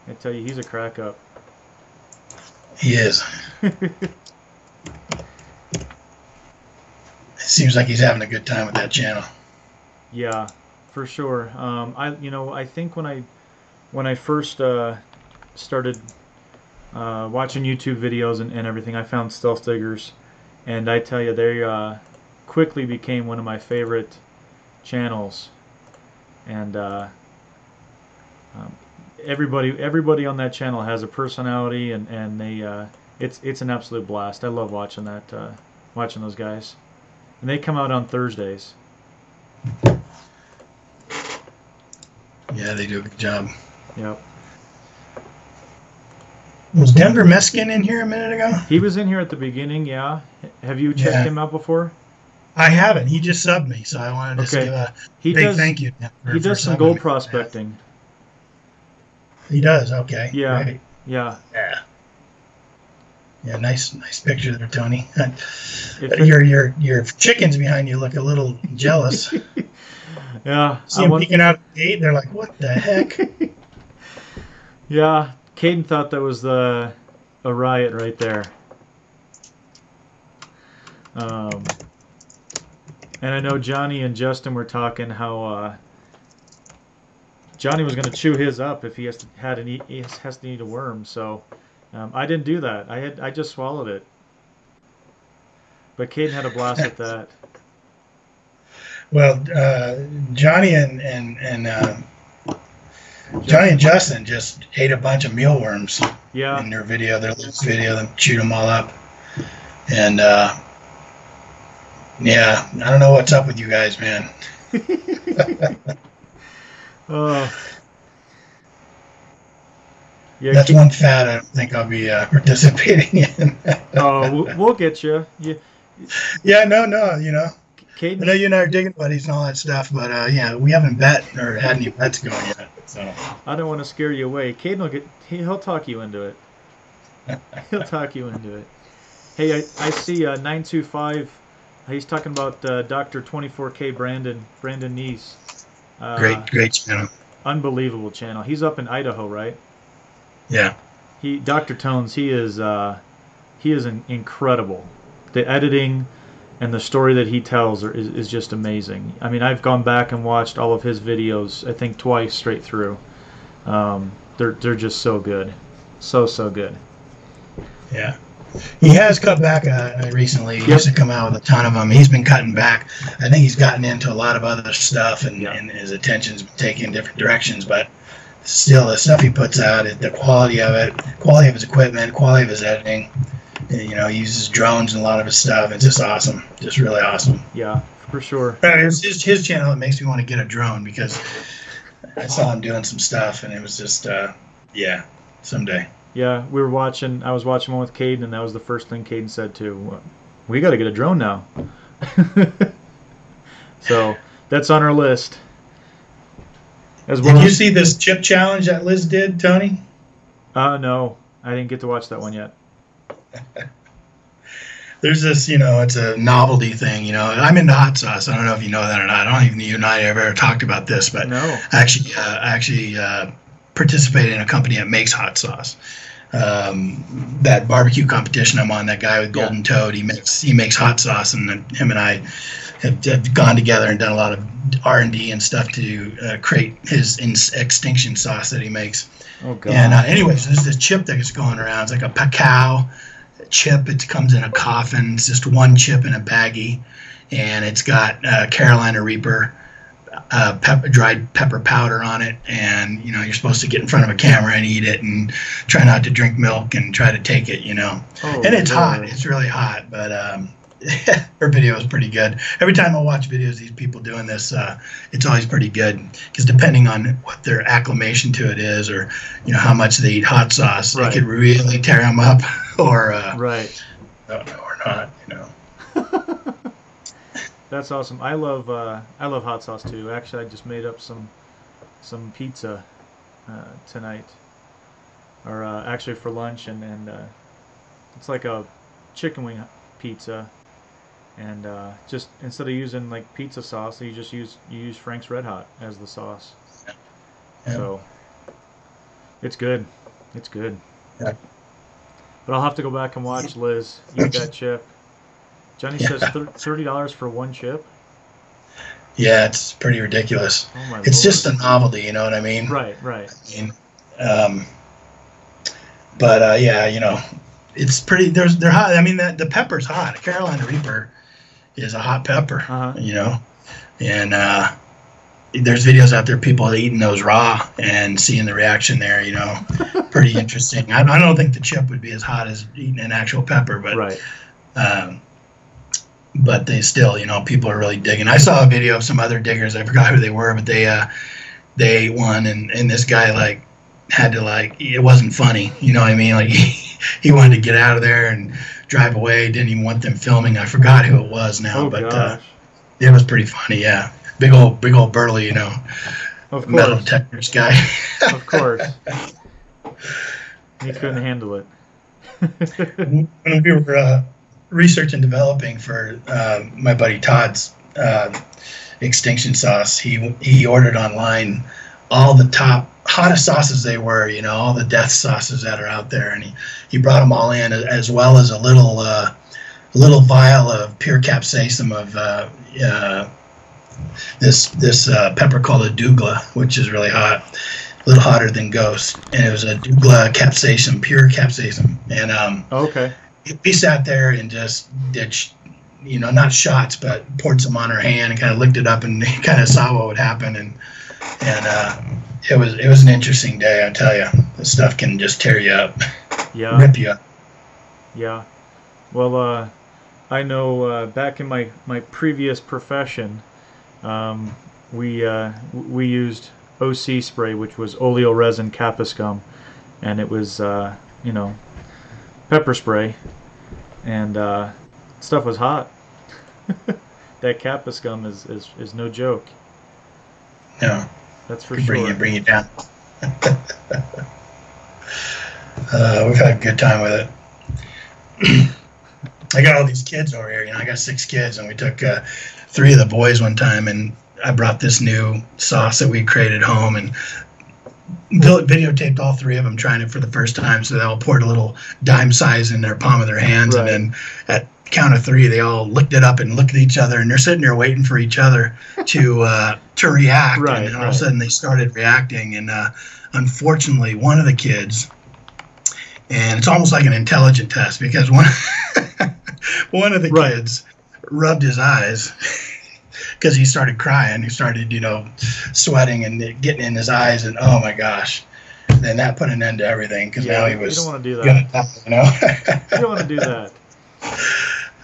I tell you, he's a crack up. He is. It seems like he's having a good time with that channel. Yeah, for sure. I think when I first started watching YouTube videos and everything, I found Stealth Diggers, and I tell you, they quickly became one of my favorite channels. And everybody on that channel has a personality, and they it's an absolute blast. I love watching those guys, and they come out on Thursdays. Yeah, they do a good job. Yep. Was Denver Meskin in here a minute ago? He was in here at the beginning. Yeah. Have you checked him out before? I haven't. He just subbed me, so I wanted to give a big thank you. He does some gold prospecting. He does. Okay. Yeah. Great. Yeah. Yeah. Nice picture there, Tony. Your chickens behind you look a little jealous. Yeah. See them peeking out the gate. They're like, "What the heck?" Yeah. Caden thought that was a riot right there. And I know Johnny and Justin were talking how Johnny was going to chew his up if he has to eat a worm. So I didn't do that. I just swallowed it. But Caden had a blast with that. Well, Johnny and Johnny and Justin just ate a bunch of mealworms. Yeah. In their latest video, them chewed them all up, and yeah, I don't know what's up with you guys, man. Yeah, That's one fad I don't think I'll be participating in. oh, we'll get you. Yeah, no, you know. I know Caden's. you and I are digging buddies and all that stuff, but yeah, we haven't bet or had any bets going yet. So I don't want to scare you away. Caden will he'll talk you into it. He'll talk you into it. Hey, I see 925. He's talking about Dr. 24K Brandon Neese. Uh, great channel. Unbelievable channel. He's up in Idaho, right? Yeah. He Dr. Tones. He is incredible. The editing and the story that he tells is just amazing. I mean, I've gone back and watched all of his videos. I think twice straight through. They're just so good, so good. Yeah. He has cut back recently. He used to come out with a ton of them. He's been cutting back. I think he's gotten into a lot of other stuff, and his attention's been taken in different directions. But still, the stuff he puts out, the quality of it, quality of his equipment, quality of his editing. You know, he uses drones in a lot of his stuff. It's just awesome. Just really awesome. Yeah, for sure. It's his channel that makes me want to get a drone because I saw him doing some stuff, and it was just, yeah, someday. Yeah, I was watching one with Caden, and that was the first thing Caden said too. We got to get a drone now. So that's on our list. As well. Did you see this chip challenge that Liz did, Tony? No, I didn't get to watch that one yet. There's this, you know, it's a novelty thing. You know, I'm into hot sauce. I don't know if you know that or not. I don't even you and I have ever talked about this, but no. I actually participated in a company that makes hot sauce. That barbecue competition I'm on, that guy with Golden Toad, he makes hot sauce, and him and I have gone together and done a lot of R&D and stuff to create his extinction sauce that he makes. Oh God. And anyways, there's this chip that's going around. It's like a Pacao chip. It comes in a coffin. It's just one chip in a baggie, and it's got Carolina Reaper dried pepper powder on it. And you know, you're supposed to get in front of a camera and eat it, and try not to drink milk and try to take it. You know, and it's hot. It's really hot, but her video is pretty good. Every time I watch videos of these people doing this, it's always pretty good, because depending on what their acclimation to it is, or you know how much they eat hot sauce, it could really tear them up, or or not. You know. That's awesome. I love hot sauce too. Actually, I just made up some pizza tonight, or actually for lunch, and it's like a chicken wing pizza. And just instead of using like pizza sauce, you use Frank's Red Hot as the sauce. Yeah. So it's good. It's good. Yeah. But I'll have to go back and watch Liz eat that chip. Johnny says $30 for one chip. Yeah, it's pretty ridiculous. Oh my it's Lord. Just a novelty, you know what I mean? Right. I mean, but yeah, you know, it's pretty. They're hot. I mean, the pepper's hot. Carolina Reaper is a hot pepper, you know, and there's videos out there people eating those raw and seeing the reaction there, you know. Pretty interesting. I don't think the chip would be as hot as eating an actual pepper, but but they still, you know, people are really digging. I saw a video of some other diggers. I forgot who they were, but they ate one, and this guy like had to, like, it wasn't funny, you know what I mean? Like he wanted to get out of there and drive away. Didn't even want them filming. I forgot who it was now, but it was pretty funny. Yeah, big old burly, you know, metal detectors guy. Of course, he couldn't handle it. When we were research and developing for my buddy Todd's extinction sauce, he ordered online all the top hottest sauces they were, you know, all the death sauces that are out there, and he brought them all in, as well as a little vial of pure capsaicin of this pepper called a douglas, which is really hot, a little hotter than Ghost, and it was a douglas capsaicin, pure capsaicin, and we sat there and just did, you know, not shots, but poured some on her hand and kind of licked it up and kind of saw what would happen, and it was an interesting day, I tell you. This stuff can just tear you up, rip you up. Yeah. Well, I know back in my previous profession, we used OC spray, which was oleoresin capsicum, and it was pepper spray, and stuff was hot. That Kappa scum is no joke. No, That's for could sure. bring you down. We've had a good time with it. I got all these kids over here. I got 6 kids, and we took 3 of the boys one time, and I brought this new sauce that we created home, and videotaped all 3 of them trying it for the first time. So they all poured a little dime size in their palm of their hands, Right. and then at count of 3, they all looked it up and looked at each other, and they're sitting there waiting for each other to react. Right, And then all of a sudden they started reacting, and unfortunately, one of the kids, and it's almost like an intelligence test, because one of the Right. kids rubbed his eyes because he started crying. He started, sweating and getting in his eyes, and oh my gosh. Then that put an end to everything, because now he was You don't want to do gonna that. die, You don't want to do that.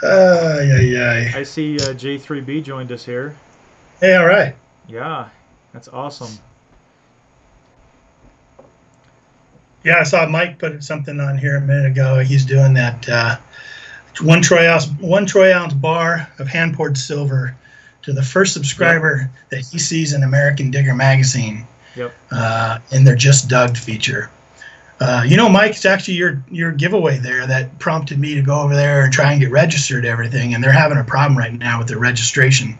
Yeah. I see J3B joined us here. Hey, all right. Yeah, that's awesome. Yeah, I saw Mike put something on here a minute ago. He's doing that 1 troy ounce bar of hand poured silver to the first subscriber that he sees in American Digger magazine. Yep. In their Just Dugged feature. Mike, it's actually your giveaway there that prompted me to go over there and try and get registered everything. And they're having a problem right now with their registration.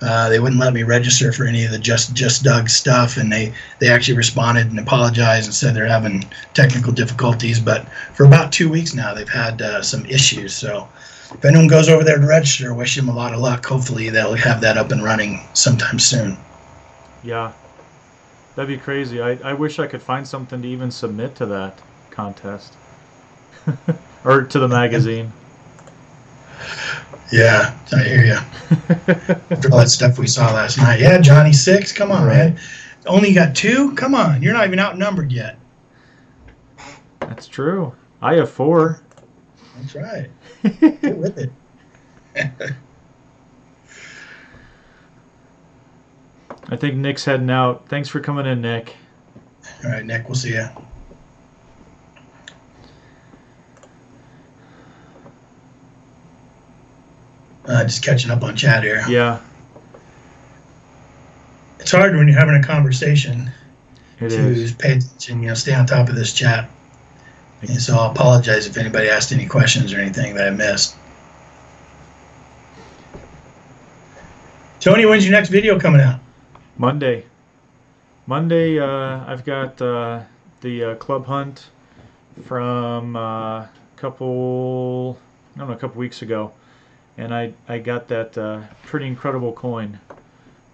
They wouldn't let me register for any of the Just Dug stuff, and they actually responded and apologized and said they're having technical difficulties. But for about 2 weeks now, they've had some issues. So if anyone goes over there to register, wish them a lot of luck. Hopefully they'll have that up and running sometime soon. Yeah. That'd be crazy. I wish I could find something to even submit to that contest. Or to the magazine. Yeah, I hear you. After all that stuff we saw last night. Yeah, Johnny 6, come on, man. Only got 2? Come on, you're not even outnumbered yet. That's true. I have 4. That's right. Get with it. I think Nick's heading out. Thanks for coming in, Nick. All right, Nick, we'll see you. Just catching up on chat here. Yeah, It's hard when you're having a conversation it to is. pay attention, stay on top of this chat. And so I'll apologize if anybody asked any questions or anything that I missed. Tony, when's your next video coming out? Monday, I've got the club hunt from a couple weeks ago, and I got that pretty incredible coin.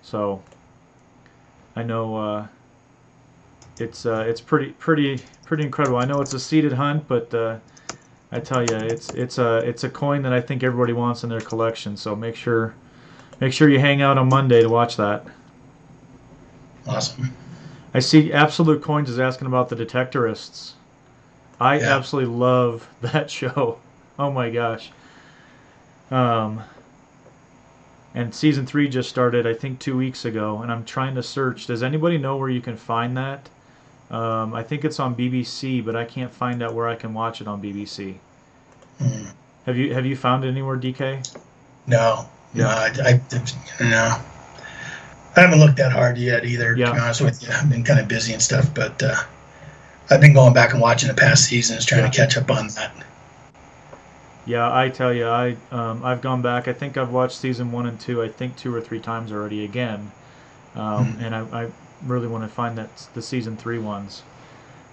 So I know it's pretty incredible. I know it's a seeded hunt, but I tell you, it's a coin that I think everybody wants in their collection. So make sure you hang out on Monday to watch that. Awesome. I see Absolute Coins is asking about the Detectorists. I absolutely love that show. Oh my gosh. And season 3 just started, I think, 2 weeks ago, and I'm trying to search. Does anybody know where you can find that? I think it's on BBC, but I can't find out where I can watch it on BBC. Have you found it anywhere, DK? No, no. I haven't looked that hard yet either, to be honest with you. I've been kind of busy and stuff, but I've been going back and watching the past seasons, trying to catch up on that. Yeah, I tell you, I've gone back. I think I've watched season 1 and 2. I think 2 or 3 times already again, and I really want to find the season 3 ones.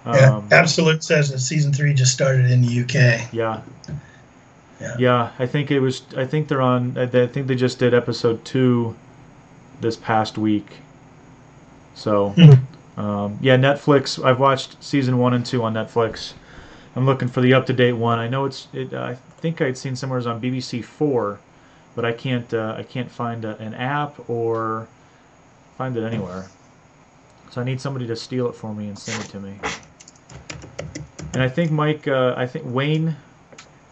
Absolute says that season 3 just started in the UK. Yeah. I think it was. I think they're on. I think they just did episode 2 this past week. So, Netflix. I've watched season 1 and 2 on Netflix. I'm looking for the up-to-date one. I know I think I'd seen somewhere on BBC 4, but I can't find an app or find it anywhere. So I need somebody to steal it for me and send it to me. And I think Wayne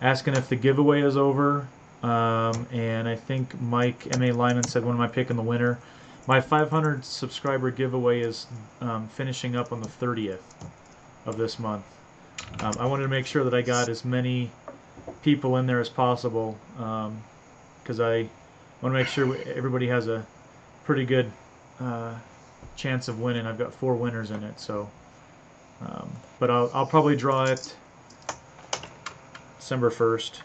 asking if the giveaway is over. And I think Mike M.A. Lyman said, when am I picking the winner? My 500 subscriber giveaway is finishing up on the 30th. of this month. I wanted to make sure that I got as many people in there as possible, because I want to make sure everybody has a pretty good uh, chance of winning. I've got 4 winners in it, so but I'll probably draw it December 1st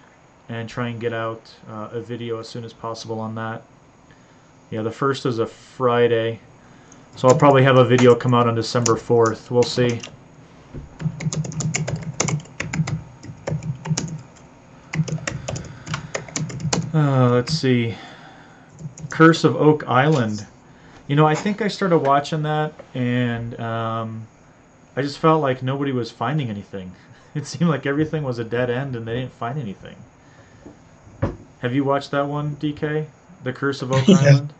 and try and get out a video as soon as possible on that. Yeah, the 1st is a Friday, so I'll probably have a video come out on December 4th. We'll see. Let's see. Curse of Oak Island. You know, I think I started watching that, and I just felt like nobody was finding anything. It seemed like everything was a dead end, and they didn't find anything. Have you watched that one, DK? The Curse of Oak Island?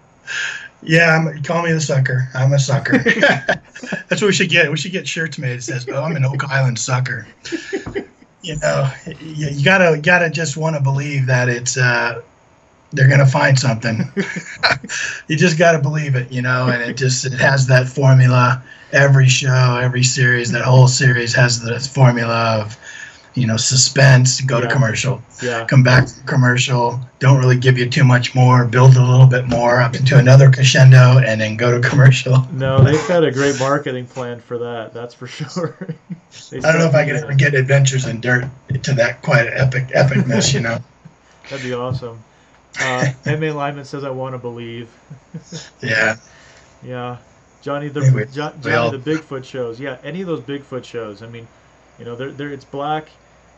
Yeah, call me the sucker. I'm a sucker. That's what we should get. We should get shirts made that says, "Oh, I'm an Oak Island sucker." You know, you gotta just want to believe that it's they're gonna find something. You just gotta believe it, you know, and it has that formula. Every show, every series, that whole series has this formula of, you know, suspense, go to commercial, come back to commercial, don't really give you too much more, build a little bit more up into another crescendo, and then go to commercial. No, they've got a great marketing plan for that, that's for sure. I don't know if I can ever get Adventures in Dirt to that quite epicness, you know. That'd be awesome. M.A. Lyman says, I want to believe. Yeah. Yeah. Johnny the Bigfoot shows. Yeah, any of those Bigfoot shows. I mean, you know, they're it's black,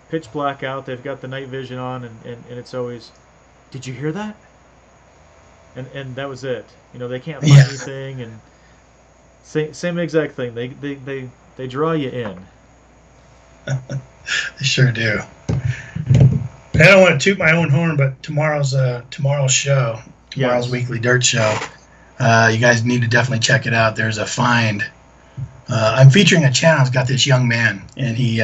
pitch black out. They've got the night vision on, and it's always, did you hear that? And that was it. You know, they can't find anything, and same exact thing. They draw you in. They sure do. I don't want to toot my own horn, but tomorrow's show, tomorrow's weekly dirt show. You guys need to definitely check it out. There's a find. I'm featuring a channel that's got this young man, and he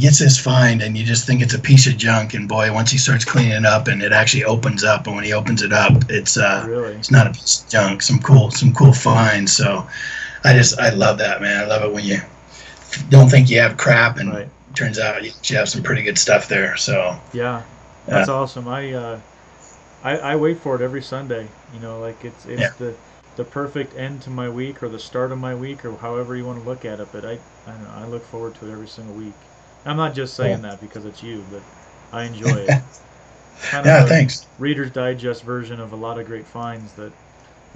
gets this find, and you just think it's a piece of junk. And boy, once he starts cleaning it up, and it actually opens up, and when he opens it up, it's it's not a piece of junk. Some cool finds. So I love that, man. I love it when you don't think you have crap, and it turns out you have some pretty good stuff there. So yeah, that's awesome. I wait for it every Sunday. You know, like it's the perfect end to my week, or the start of my week, or however you want to look at it. But I don't know, I look forward to it every single week. I'm not just saying that because it's you, but I enjoy it. Kind of thanks. Reader's Digest version of a lot of great finds that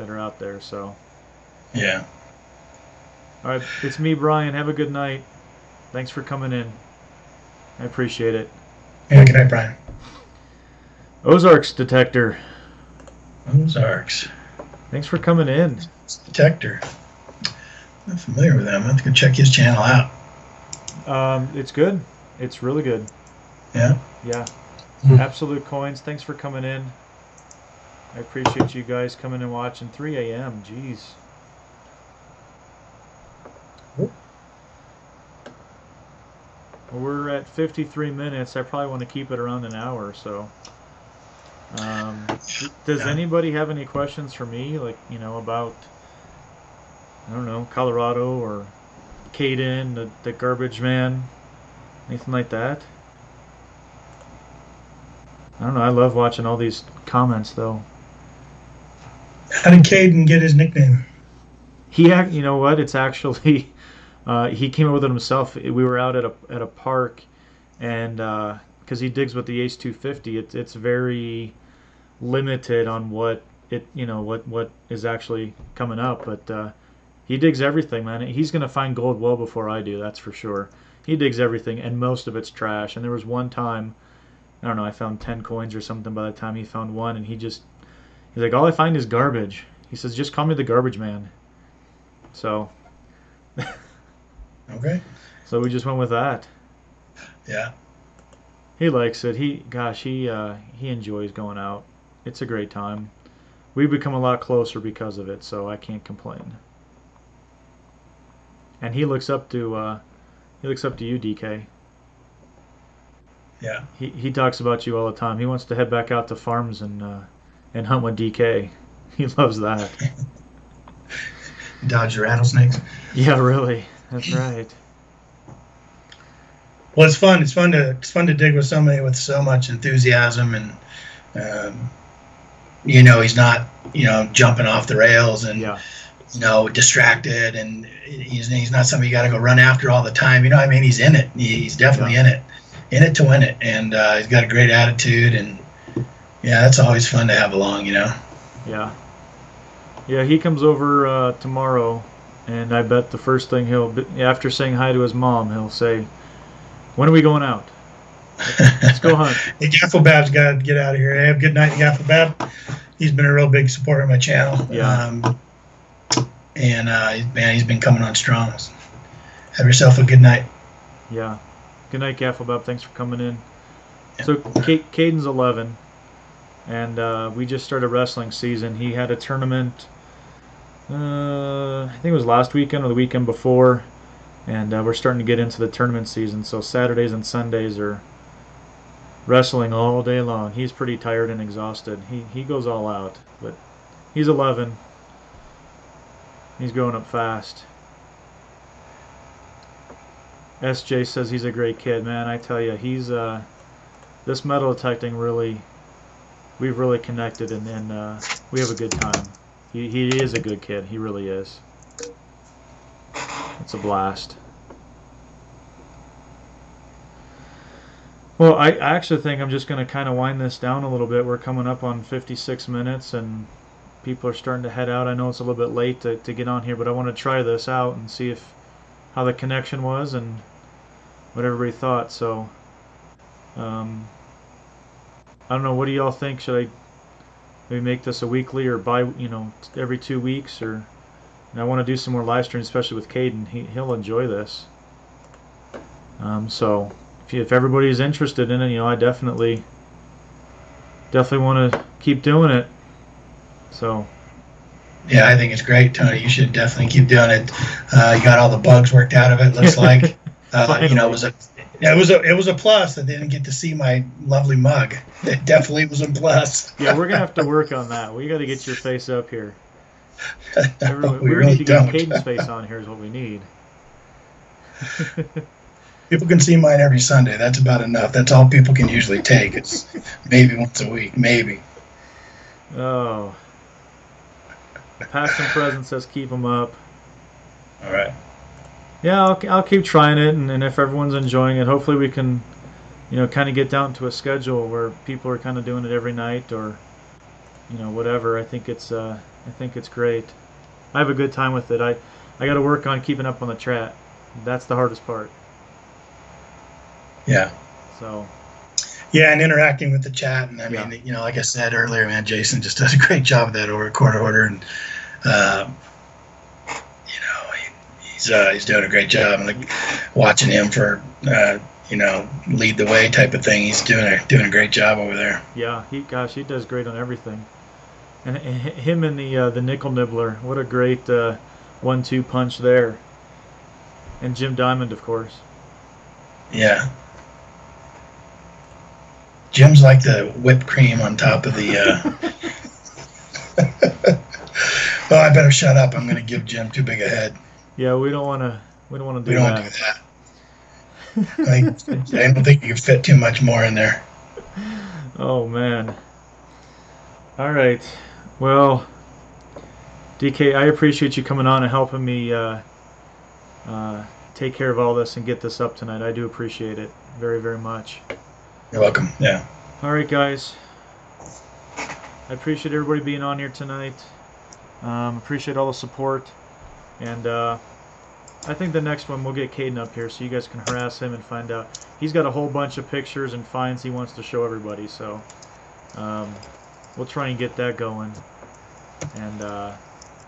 are out there. So yeah. All right, it's me, Brian. Have a good night. Thanks for coming in. I appreciate it. Yeah, good night, Brian. Ozarks Detector. Ozarks. Thanks for coming in. Detector. I'm not familiar with them. I have to go check his channel out. It's good. It's really good. Yeah? Yeah. Absolute Coins. Thanks for coming in. I appreciate you guys coming and watching. 3 a.m. Jeez. Well, we're at 53 minutes. I probably want to keep it around an hour, so... does anybody have any questions for me, like, you know, about, I don't know, Colorado or Caden, the garbage man, anything like that? I don't know. I love watching all these comments, though. How did Caden get his nickname? You know what? It's actually he came up with it himself. We were out at a park, and because he digs with the Ace 250, it's very limited on what what is actually coming up, but he digs everything, man. He's gonna find gold well before I do, that's for sure. He digs everything, and most of it's trash. And there was one time, I don't know, I found 10 coins or something by the time he found one, and he's like, all I find is garbage. He says, just call me the garbage man. So okay, so we just went with that. Yeah, he likes it. He enjoys going out. It's a great time. We've become a lot closer because of it, so I can't complain. And he looks up to you, DK. Yeah. He talks about you all the time. He wants to head back out to farms and hunt with DK. He loves that. dodge the rattlesnakes. Yeah, really. That's right. Well, it's fun. It's fun to dig with somebody with so much enthusiasm, and um, he's not jumping off the rails and Yeah. distracted, and he's not somebody you got to go run after all the time. I mean, he's in it. He's definitely in it to win it, and he's got a great attitude, and yeah, that's always fun to have along. Yeah. Yeah, he comes over tomorrow, and I bet the first thing after saying hi to his mom, he'll say, "When are we going out? Let's go hunt." Hey, Gaffelbab's got to get out of here. Hey, have a good night, Gaffelbab. He's been a real big supporter of my channel. Yeah. And he's been coming on strong. Have yourself a good night. Yeah. Good night, Gaffelbab. Thanks for coming in. Yeah. So Caden's 11, and we just started wrestling season. He had a tournament, I think it was last weekend or the weekend before, and we're starting to get into the tournament season. So Saturdays and Sundays are wrestling all day long. He's pretty tired and exhausted. He goes all out, but he's 11. He's growing up fast. SJ says he's a great kid, man. I tell you, he's this metal detecting we've really connected, and we have a good time. He is a good kid. He really is. It's a blast. Well, I actually think I'm just going to kind of wind this down a little bit. We're coming up on 56 minutes, and people are starting to head out. I know it's a little bit late to get on here, but I want to try this out and see how the connection was and what everybody thought. So, I don't know. What do y'all think? Should I maybe make this a weekly or every 2 weeks? And I want to do some more live streams, especially with Caden. He'll enjoy this. So if everybody's interested in it, I definitely want to keep doing it. So. Yeah, I think it's great, Tony. You should definitely keep doing it. You got all the bugs worked out of it. Looks like it was a plus that they didn't get to see my lovely mug. It definitely was a plus. Yeah, we're gonna have to work on that. We got to get your face up here. We really need to don't. get Caden's face on here is what we need. People can see mine every Sunday. That's about enough. That's all people can usually take. It's maybe once a week, maybe. Oh. Past and present says keep them up. All right. Yeah, I'll keep trying it, and if everyone's enjoying it, hopefully we can, kind of get down to a schedule where people are kind of doing it every night or, whatever. I think it's great. I have a good time with it. I got to work on keeping up on the chat. That's the hardest part. Yeah. So. Yeah, and interacting with the chat, and I mean, like I said earlier, man, Jason just does a great job of that over quarter order, and he's doing a great job. And like watching him for lead the way type of thing, he's doing a great job over there. Yeah, he does great on everything, and him and the Nickel Nibbler, what a great 1-2 punch there, and Jim Diamond, of course. Yeah. Jim's like the whipped cream on top of the. Well, I better shut up. I'm going to give Jim too big a head. Yeah, we don't want to do that. We don't want to do that. I don't think you can fit too much more in there. Oh man. All right. Well, DK, I appreciate you coming on and helping me take care of all this and get this up tonight. I do appreciate it very, very much. You're welcome. Yeah. All right, guys. I appreciate everybody being on here tonight. Appreciate all the support. And I think the next one we'll get Caden up here so you guys can harass him and find out. He's got a whole bunch of pictures and finds he wants to show everybody. So we'll try and get that going. And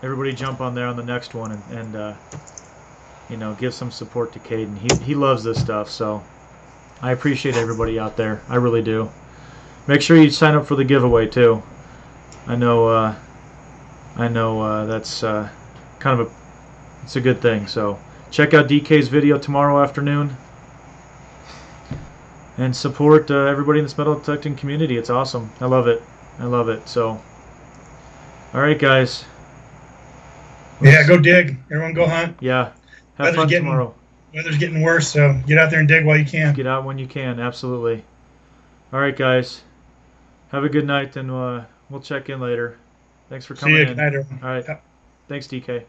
everybody jump on there on the next one and give some support to Caden. He loves this stuff, so I appreciate everybody out there. I really do. Make sure you sign up for the giveaway too. I know that's kind of it's a good thing. So check out DK's video tomorrow afternoon and support everybody in this metal detecting community. It's awesome. I love it. I love it. So, all right, guys. Yeah, go dig. Everyone go hunt. Yeah. Have Weather's fun getting tomorrow. weather's getting worse, so get out there and dig while you can. Get out when you can. Absolutely. All right, guys. Have a good night, and we'll check in later. Thanks for See coming you. in. Good night, everyone. All right. Yep. Thanks, DK.